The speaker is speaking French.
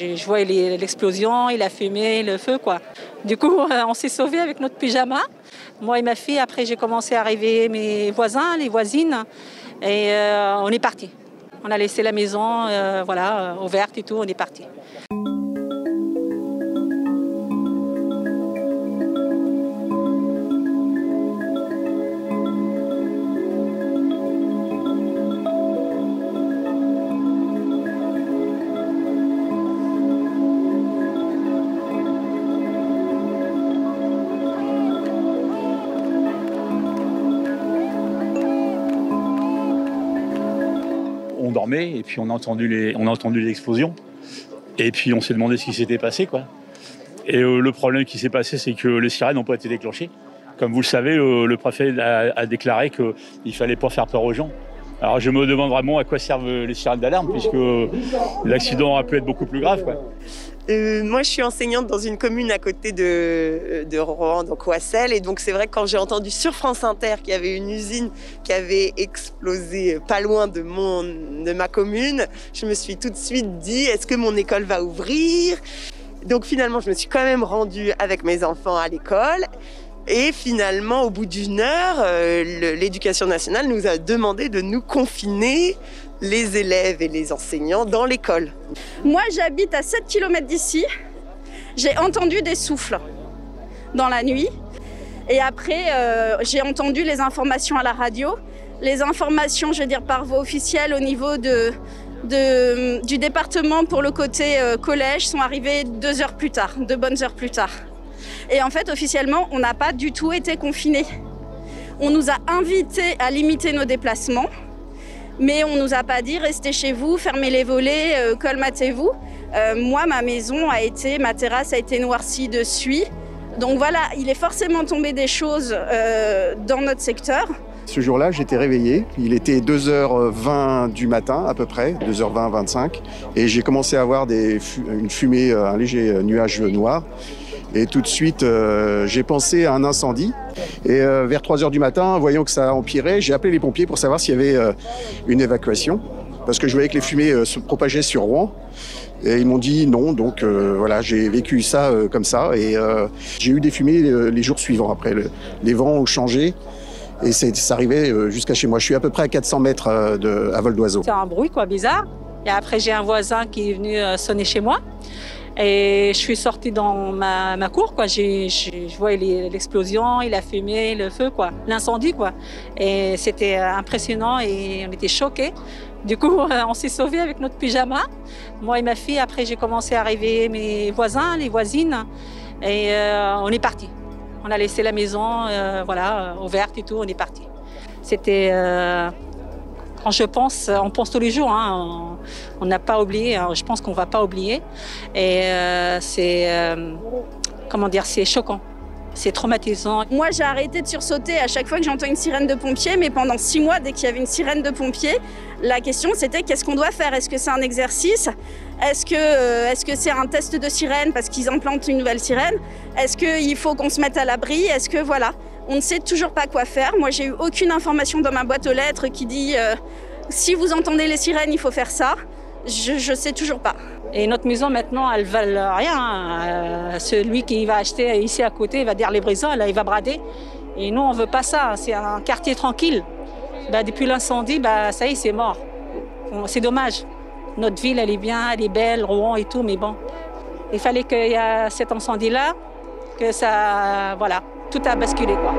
Je vois l'explosion, la fumée, le feu, quoi. Du coup, on s'est sauvés avec notre pyjama. Moi et ma fille, après j'ai commencé à arriver mes voisins, les voisines, et on est parti. On a laissé la maison ouverte et tout, on est parti. On dormait et puis on a entendu les explosions et puis on s'est demandé ce qui s'était passé, quoi. Et le problème qui s'est passé, c'est que les sirènes n'ont pas été déclenchées. Comme vous le savez, le préfet a déclaré qu'il ne fallait pas faire peur aux gens. Alors je me demande vraiment à quoi servent les sirènes d'alarme, puisque l'accident aurait pu être beaucoup plus grave, quoi. Moi, je suis enseignante dans une commune à côté de Rouen, donc Oissel. Et donc, c'est vrai que quand j'ai entendu sur France Inter qu'il y avait une usine qui avait explosé pas loin de ma commune, je me suis tout de suite dit, est-ce que mon école va ouvrir? Donc, finalement, je me suis quand même rendue avec mes enfants à l'école. Et finalement, au bout d'une heure, l'Éducation nationale nous a demandé de nous confiner les élèves et les enseignants dans l'école. Moi, j'habite à 7 km d'ici. J'ai entendu des souffles dans la nuit. Et après, j'ai entendu les informations à la radio. Les informations, je veux dire, par voie officielle au niveau du département pour le côté collège sont arrivées 2 heures plus tard, 2 bonnes heures plus tard. Et en fait, officiellement, on n'a pas du tout été confinés. On nous a invités à limiter nos déplacements. Mais on ne nous a pas dit restez chez vous, fermez les volets, colmatez-vous. Moi, ma terrasse a été noircie de suie. Donc voilà, il est forcément tombé des choses dans notre secteur. Ce jour-là, j'étais réveillé. Il était 2h20 du matin à peu près, 2h20, 25. Et j'ai commencé à avoir une fumée, un léger nuage noir. Et tout de suite, j'ai pensé à un incendie. Et vers 3h du matin, voyant que ça empirait, j'ai appelé les pompiers pour savoir s'il y avait une évacuation. Parce que je voyais que les fumées se propageaient sur Rouen. Et ils m'ont dit non, donc voilà, j'ai vécu ça comme ça. Et j'ai eu des fumées les jours suivants. Après, les vents ont changé et ça arrivait jusqu'à chez moi. Je suis à peu près à 400 mètres à vol d'oiseau. C'est un bruit, quoi, bizarre. Et après, j'ai un voisin qui est venu sonner chez moi. Et je suis sortie dans ma cour, quoi. Je vois l'explosion, la fumée, le feu, quoi, l'incendie, quoi. Et c'était impressionnant et on était choqués. Du coup, on s'est sauvés avec notre pyjama. Moi et ma fille, après, j'ai commencé à arriver mes voisins, les voisines, et on est parti. On a laissé la maison, ouverte et tout, on est parti. C'était quand je pense, on pense tous les jours, hein, on n'a pas oublié, hein, je pense qu'on ne va pas oublier. Et c'est choquant, c'est traumatisant. Moi, j'ai arrêté de sursauter à chaque fois que j'entends une sirène de pompiers, mais pendant 6 mois, dès qu'il y avait une sirène de pompiers, la question c'était qu'est-ce qu'on doit faire? Est-ce que c'est un exercice? Est-ce que c'est un test de sirène parce qu'ils implantent une nouvelle sirène? Est-ce qu'il faut qu'on se mette à l'abri? Est-ce que voilà? On ne sait toujours pas quoi faire. Moi, j'ai eu aucune information dans ma boîte aux lettres qui dit si vous entendez les sirènes, il faut faire ça. Je sais toujours pas. Et notre maison, maintenant, elle ne vaut rien. Celui qui va acheter ici à côté, il va dire les brisants, il va brader. Et nous, on ne veut pas ça. C'est un quartier tranquille. Depuis l'incendie, ça y est, c'est mort. C'est dommage. Notre ville, elle est bien, elle est belle, Rouen et tout, mais bon. Il fallait qu'il y ait cet incendie-là, que ça, voilà, tout a basculé, quoi.